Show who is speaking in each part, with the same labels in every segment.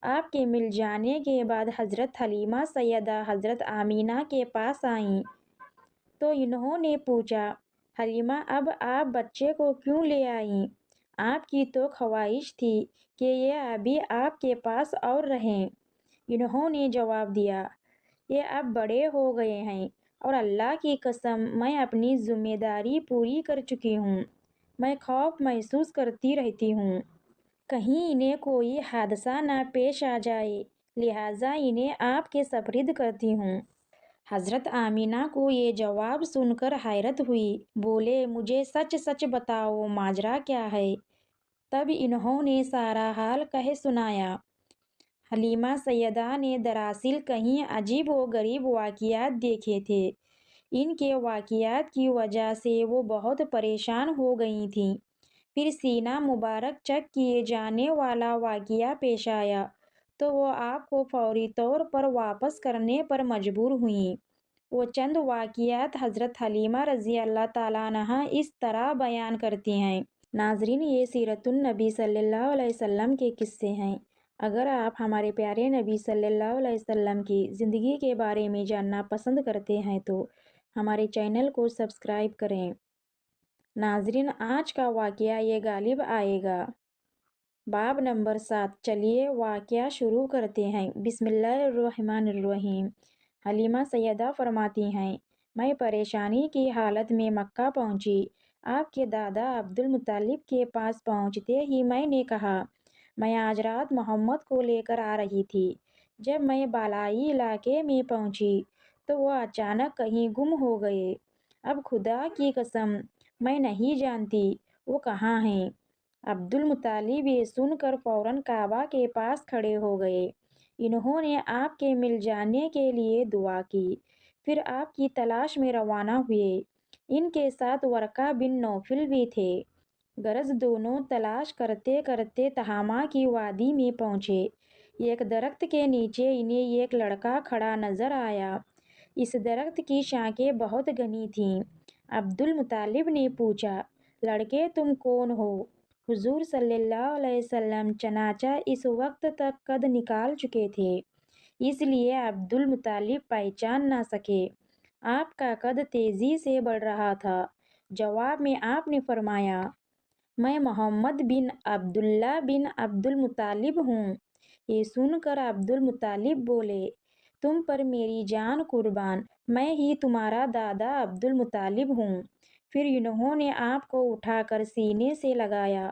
Speaker 1: آپ کے مل جانے کے بعد حضرت حلیمہ سیدہ حضرت آمینہ کے پاس آئیں تو انہوں نے پوچھا، حلیمہ اب آپ بچے کو کیوں لے آئیں؟ آپ کی تو خواہش تھی کہ یہ ابھی آپ کے پاس اور رہیں۔ انہوں نے جواب دیا، یہ اب بڑے ہو گئے ہیں اور اللہ کی قسم میں اپنی ذمہ داری پوری کر چکی ہوں۔ میں خوف محسوس کرتی رہتی ہوں کہیں انہیں کوئی حادثہ نہ پیش آ جائے، لہٰذا انہیں آپ کے سپرد کرتی ہوں۔ حضرت آمینہ کو یہ جواب سن کر حیرت ہوئی، بولے مجھے سچ سچ بتاؤ ماجرا کیا ہے؟ تب انہوں نے سارا حال کہہ سنایا۔ حلیمہ سیدہ نے دراصل کہیں عجیب و غریب واقعات دیکھے تھے۔ ان کے واقعات کی وجہ سے وہ بہت پریشان ہو گئی تھیں۔ پھر سینہ مبارک چیک کیے جانے والا واقعہ پیش آیا تو وہ آپ کو فوری طور پر واپس کرنے پر مجبور ہوئیں۔ وہ چند واقعات حضرت حلیمہ رضی اللہ تعالیٰ عنہا اس طرح بیان کرتی ہیں۔ ناظرین، یہ سیرت النبی صلی اللہ علیہ وسلم کے قصے ہیں۔ اگر آپ ہمارے پیارے نبی صلی اللہ علیہ وسلم کی زندگی کے بارے میں جاننا پسند کرتے ہیں تو ہمارے چینل کو سبسکرائب کریں۔ ناظرین، آج کا واقعہ یہ غالب آئے گا۔ باب نمبر 7۔ چلیے واقعہ شروع کرتے ہیں۔ بسم اللہ الرحمن الرحیم۔ حلیمہ سیدہ فرماتی ہیں، میں پریشانی کی حالت میں مکہ پہنچی۔ آپ کے دادا عبد المطلب کے پاس پہنچتے ہی میں نے کہا، میں آج رات محمد کو لے کر آ رہی تھی۔ جب میں بالائی علاقے میں پہنچی تو وہ اچانک کہیں گم ہو گئے۔ اب خدا کی قسم میں نہیں جانتی وہ کہاں ہیں۔ عبد المطلب یہ سن کر فوراً کعبہ کے پاس کھڑے ہو گئے۔ انہوں نے آپ کے مل جانے کے لیے دعا کی، پھر آپ کی تلاش میں روانہ ہوئے۔ ان کے ساتھ ورقہ بن نوفل بھی تھے۔ غرض دونوں تلاش کرتے کرتے تہامہ کی وادی میں پہنچے۔ ایک درخت کے نیچے انہیں ایک لڑکا کھڑا نظر آیا۔ اس درخت کی شاخیں بہت گھنی تھیں۔ عبد المطلب نے پوچھا، لڑکے تم کون ہو؟ حضور صلی اللہ علیہ وسلم چنانچہ اس وقت تک قد نکال چکے تھے، اس لیے عبد المطلب پہچان نہ سکے۔ آپ کا قد تیزی سے بڑھ رہا تھا۔ جواب میں آپ نے فرمایا، میں محمد بن عبداللہ بن عبد المطلب ہوں۔ یہ سن کر عبد المطلب بولے، تم پر میری جان قربان، میں ہی تمہارا دادا عبد المطلب ہوں۔ پھر انہوں نے آپ کو اٹھا کر سینے سے لگایا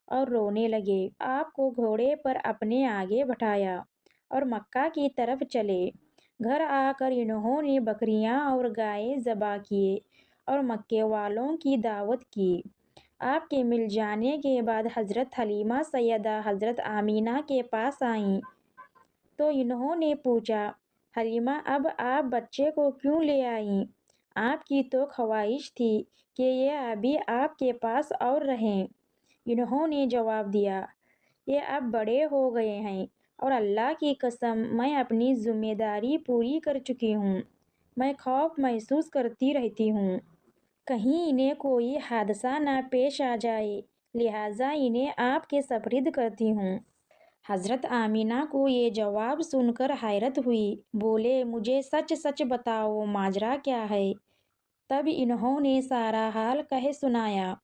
Speaker 1: اور رونے لگے۔ آپ کو گھوڑے پر اپنے آگے بٹھایا اور مکہ کی طرف چلے۔ گھر آ کر انہوں نے بکریاں اور گائے ذبح کیے اور مکے والوں کی دعوت کی۔ آپ کے مل جانے کے بعد حضرت حلیمہ سیدہ حضرت آمینہ کے پاس آئیں تو انہوں نے پوچھا، حلیمہ اب آپ بچے کو کیوں لے آئیں؟ آپ کی تو خواہش تھی کہ یہ ابھی آپ کے پاس اور رہیں۔ انہوں نے جواب دیا، یہ اب بڑے ہو گئے ہیں اور اللہ کی قسم میں اپنی ذمہ داری پوری کر چکی ہوں۔ میں خوف محسوس کرتی رہتی ہوں کہیں انہیں کوئی حادثہ نہ پیش آ جائے، لہٰذا انہیں آپ کے سپرد کرتی ہوں۔ حضرت آمینہ کو یہ جواب سن کر حیرت ہوئی، بولے مجھے سچ سچ بتاؤ ماجرا کیا ہے؟ تب انہوں نے سارا حال کہہ سنایا۔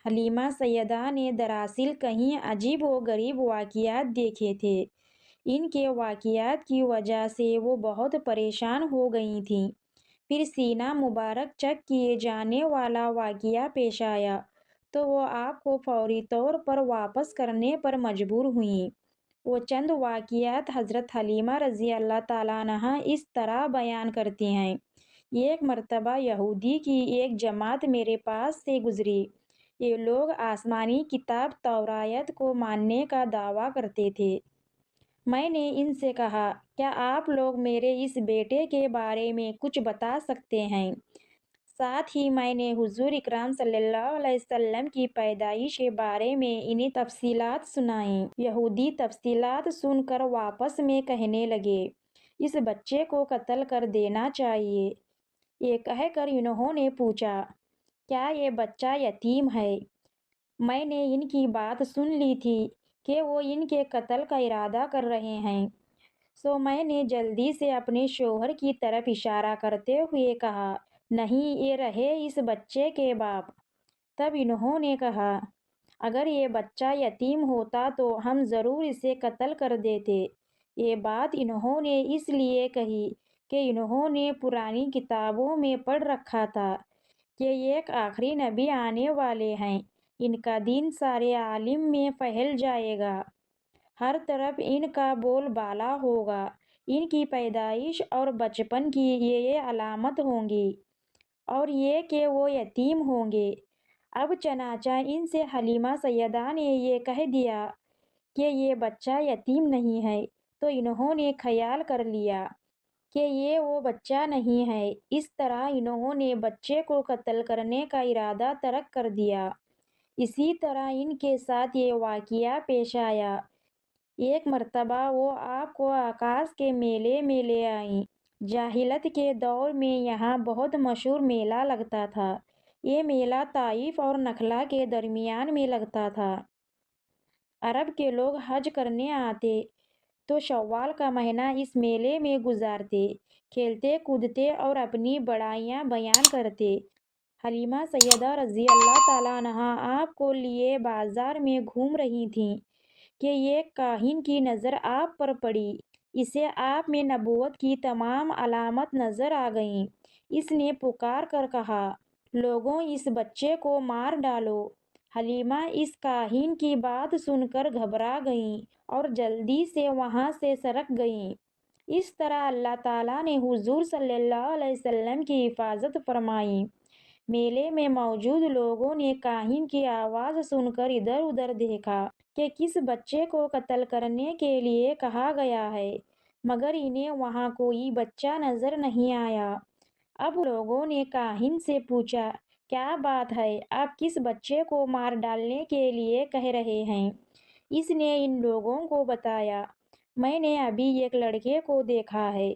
Speaker 1: حلیمہ سیدہ نے دراصل کہیں عجیب و غریب واقعات دیکھے تھے۔ ان کے واقعات کی وجہ سے وہ بہت پریشان ہو گئی تھیں۔ پھر سینہ مبارک چیک کیے جانے والا واقعہ پیش آیا تو وہ آپ کو فوری طور پر واپس کرنے پر مجبور ہوئیں۔ وہ چند واقعات حضرت حلیمہ رضی اللہ تعالیٰ عنہا اس طرح بیان کرتی ہیں۔ ایک مرتبہ یہودی کی ایک جماعت میرے پاس سے گزری۔ یہ لوگ آسمانی کتاب توراۃ کو ماننے کا دعویٰ کرتے تھے۔ میں نے ان سے کہا، کیا آپ لوگ میرے اس بیٹے کے بارے میں کچھ بتا سکتے ہیں؟ ساتھ ہی میں نے حضور اکرم صلی اللہ علیہ وسلم کی پیدائش کے بارے میں انہیں تفصیلات سنائیں۔ یہودی تفصیلات سن کر آپس میں کہنے لگے، اس بچے کو قتل کر دینا چاہیے۔ یہ کہہ کر انہوں نے پوچھا، کیا یہ بچہ یتیم ہے؟ میں نے ان کی بات سن لی تھی، کہ وہ ان کے قتل کا ارادہ کر رہے ہیں۔ سو میں نے جلدی سے اپنے شوہر کی طرف اشارہ کرتے ہوئے کہا، نہیں، یہ رہے اس بچے کے باپ۔ تب انہوں نے کہا، اگر یہ بچہ یتیم ہوتا تو ہم ضرور اسے قتل کر دیتے۔ یہ بات انہوں نے اس لیے کہی کہ انہوں نے پرانی کتابوں میں پڑھ رکھا تھا کہ ایک آخری نبی آنے والے ہیں، ان کا دین سارے عالم میں پھیل جائے گا، ہر طرف ان کا بول بالا ہوگا، ان کی پیدائش اور بچپن کی یہ علامت ہوں گی اور یہ کہ وہ یتیم ہوں گے۔ اب چنانچہ ان سے حلیمہ سیدہ نے یہ کہہ دیا کہ یہ بچہ یتیم نہیں ہے، تو انہوں نے خیال کر لیا کہ یہ وہ بچہ نہیں ہے۔ اس طرح انہوں نے بچے کو قتل کرنے کا ارادہ ترک کر دیا۔ اسی طرح ان کے ساتھ یہ واقعہ پیش آیا۔ ایک مرتبہ وہ آپ کو آکاش کے میلے میں لے آئیں۔ جاہلیت کے دور میں یہاں بہت مشہور میلہ لگتا تھا۔ یہ میلہ طائف اور نخلا کے درمیان میں لگتا تھا۔ عرب کے لوگ حج کرنے آتے تو شوال کا مہینہ اس میلے میں گزارتے، کھیلتے کودتے اور اپنی بڑائیاں بیان کرتے۔ حلیمہ سیدہ رضی اللہ تعالیٰ عنہا آپ کو لیے بازار میں گھوم رہی تھیں کہ ایک کاہن کی نظر آپ پر پڑی۔ اسے آپ میں نبوت کی تمام علامات نظر آ گئیں۔ اس نے پکار کر کہا، لوگوں، اس بچے کو مار ڈالو۔ حلیمہ اس کاہن کی بات سن کر گھبرا گئیں اور جلدی سے وہاں سے سرک گئیں۔ اس طرح اللہ تعالیٰ نے حضور صلی اللہ علیہ وسلم کی حفاظت فرمائی۔ میلے میں موجود لوگوں نے کاہن کی آواز سن کر ادھر ادھر دیکھا کہ کس بچے کو قتل کرنے کے لیے کہا گیا ہے، مگر انہیں وہاں کوئی بچہ نظر نہیں آیا۔ اب لوگوں نے کاہن سے پوچھا، کیا بات ہے، آپ کس بچے کو مار ڈالنے کے لیے کہہ رہے ہیں؟ اس نے ان لوگوں کو بتایا، میں نے ابھی ایک لڑکے کو دیکھا ہے،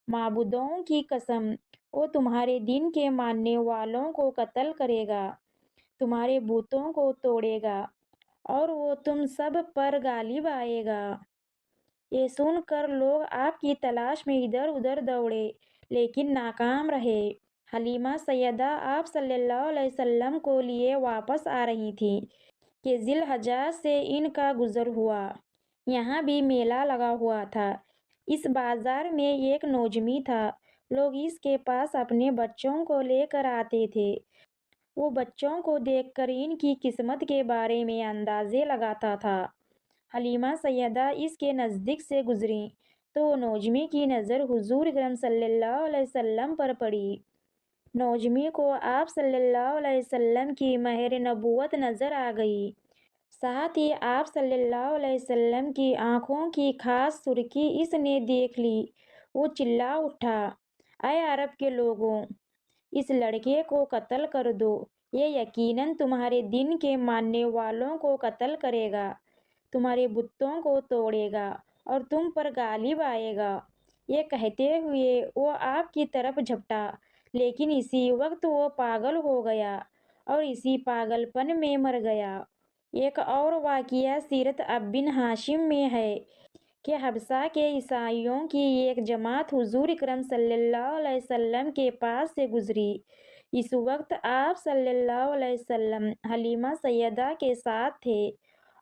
Speaker 1: معبودوں کی قسم، وہ تمہارے دین کے ماننے والوں کو قتل کرے گا، تمہارے بتوں کو توڑے گا اور وہ تم سب پر غالب آئے گا۔ یہ سن کر لوگ آپ کی تلاش میں ادھر ادھر دوڑے لیکن ناکام رہے۔ حلیمہ سیدہ آپ صلی اللہ علیہ وسلم کو لیے واپس آ رہی تھیں کہ ذی الحجہ سے ان کا گزر ہوا۔ یہاں بھی میلہ لگا ہوا تھا۔ اس بازار میں ایک نوجمی تھا۔ لوگ اس کے پاس اپنے بچوں کو لے کر آتے تھے۔ وہ بچوں کو دیکھ کر ان کی قسمت کے بارے میں اندازے لگاتا تھا۔ حلیمہ سیدہ اس کے نزدیک سے گزریں تو نوجمی کی نظر حضور اکرم صلی اللہ علیہ وسلم پر پڑی۔ نوجمی کو آپ صلی اللہ علیہ وسلم کی مہر نبوت نظر آ گئی۔ ساتھ ہی آپ صلی اللہ علیہ وسلم کی آنکھوں کی خاص سرخی اس نے دیکھ لی۔ وہ چلا اٹھا، اے عرب کے لوگوں، اس لڑکے کو قتل کر دو، یہ یقیناً تمہارے دین کے ماننے والوں کو قتل کرے گا، تمہارے بتوں کو توڑے گا اور تم پر غالب آئے گا۔ یہ کہتے ہوئے وہ آپ کی طرف جھپٹا، لیکن اسی وقت وہ پاگل ہو گیا اور اسی پاگل پن میں مر گیا۔ ایک اور واقعہ سیرت اب بن ہاشم میں ہے کہ حبشہ کے عیسائیوں کی ایک جماعت حضور اکرم صلی اللہ علیہ وسلم کے پاس سے گزری۔ اس وقت آپ صلی اللہ علیہ وسلم حلیمہ سیدہ کے ساتھ تھے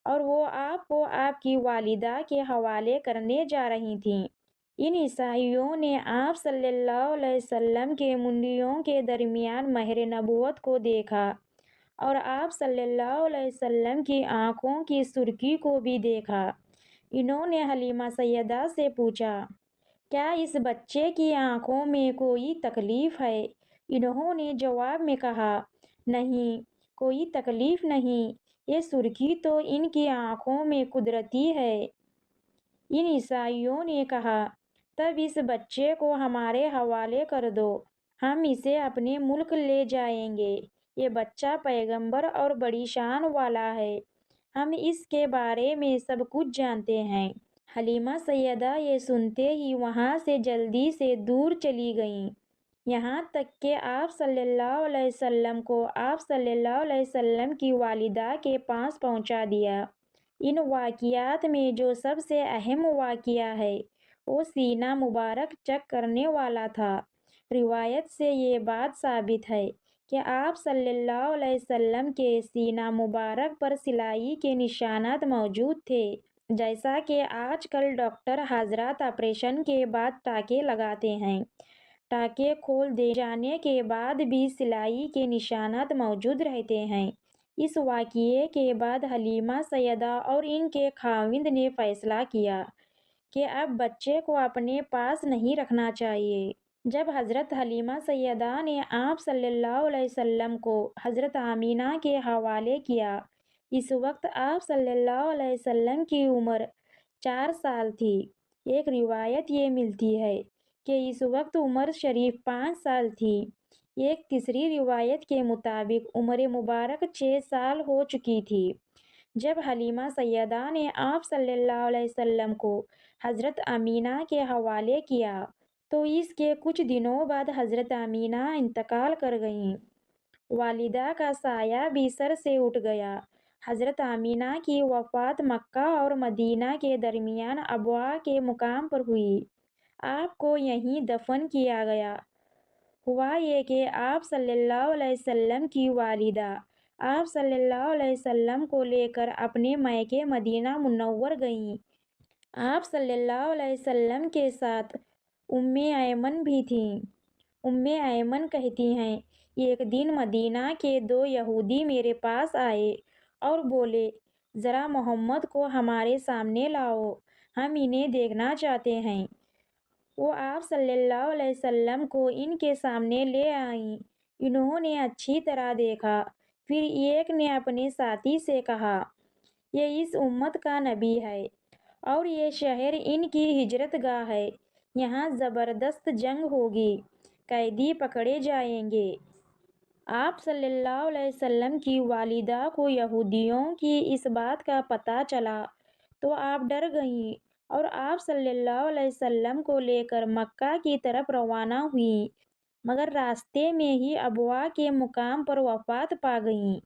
Speaker 1: اور وہ آپ کو آپ کی والدہ کے حوالے کرنے جا رہی تھیں۔ ان عیسائیوں نے آپ صلی اللہ علیہ وسلم کے منڈیوں کے درمیان مہر نبوت کو دیکھا اور آپ صلی اللہ علیہ وسلم کی آنکھوں کی سرخی کو بھی دیکھا۔ انہوں نے حلیمہ سیدہ سے پوچھا، کیا اس بچے کی آنکھوں میں کوئی تکلیف ہے؟ انہوں نے جواب میں کہا، نہیں، کوئی تکلیف نہیں، یہ سرخی تو ان کی آنکھوں میں قدرتی ہے۔ ان عیسائیوں نے کہا، تب اس بچے کو ہمارے حوالے کر دو، ہم اسے اپنے ملک لے جائیں گے۔ یہ بچہ پیغمبر اور بڑی شان والا ہے، ہم اس کے بارے میں سب کچھ جانتے ہیں۔ حلیمہ سیدہ یہ سنتے ہی وہاں سے جلدی سے دور چلی گئیں، یہاں تک کہ آپ صلی اللہ علیہ وسلم کو آپ صلی اللہ علیہ وسلم کی والدہ کے پاس پہنچا دیا۔ ان واقعات میں جو سب سے اہم واقعہ ہے وہ سینہ مبارک چیک کرنے والا تھا۔ روایت سے یہ بات ثابت ہے کہ آپ صلی اللہ علیہ وسلم کے سینہ مبارک پر سلائی کے نشانات موجود تھے۔ جیسا کہ آج کل ڈاکٹر حضرات آپریشن کے بعد ٹانکے لگاتے ہیں، ٹانکے کھول دیے جانے کے بعد بھی سلائی کے نشانات موجود رہتے ہیں۔ اس واقعے کے بعد حلیمہ سیدہ اور ان کے خاوند نے فیصلہ کیا کہ اب بچے کو اپنے پاس نہیں رکھنا چاہیے۔ جب حضرت حلیمہ سیدہ نے آپ صلی اللہ علیہ وسلم کو حضرت آمینہ کے حوالے کیا، اس وقت آپ صلی اللہ علیہ وسلم کی عمر 4 سال تھی۔ ایک روایت یہ ملتی ہے کہ اس وقت عمر شریف 5 سال تھی۔ ایک تیسری روایت کے مطابق عمر مبارک 6 سال ہو چکی تھی جب حلیمہ سیدہ نے آپ صلی اللہ علیہ وسلم کو حضرت آمینہ کے حوالے کیا تو اس کے کچھ دنوں بعد حضرت آمینہ انتقال کر گئیں۔ والدہ کا سایہ بھی سر سے اٹھ گیا۔ حضرت آمینہ کی وفات مکہ اور مدینہ کے درمیان ابواء کے مقام پر ہوئی۔ آپ کو یہیں دفن کیا گیا۔ ہوا یہ کہ آپ صلی اللہ علیہ وسلم کی والدہ آپ صلی اللہ علیہ وسلم کو لے کر اپنے میکے مدینہ منور گئیں۔ آپ صلی اللہ علیہ وسلم کے ساتھ ایمن بھی تھیں۔ ایمن کہتی ہیں، ایک دن مدینہ کے 2 یہودی میرے پاس آئے اور بولے، ذرا محمد کو ہمارے سامنے لاؤ، ہم انہیں دیکھنا چاہتے ہیں۔ وہ آپ صلی اللہ علیہ وسلم کو ان کے سامنے لے آئیں۔ انہوں نے اچھی طرح دیکھا، پھر ایک نے اپنے ساتھی سے کہا، یہ اس امت کا نبی ہے اور یہ شہر ان کی ہجرت گاہ ہے، یہاں زبردست جنگ ہوگی، قیدی پکڑے جائیں گے۔ آپ صلی اللہ علیہ وسلم کی والدہ کو یہودیوں کی اس بات کا پتہ چلا تو آپ ڈر گئیں اور آپ صلی اللہ علیہ وسلم کو لے کر مکہ کی طرف روانہ ہوئیں، مگر راستے میں ہی ابواء کے مقام پر وفات پا گئیں۔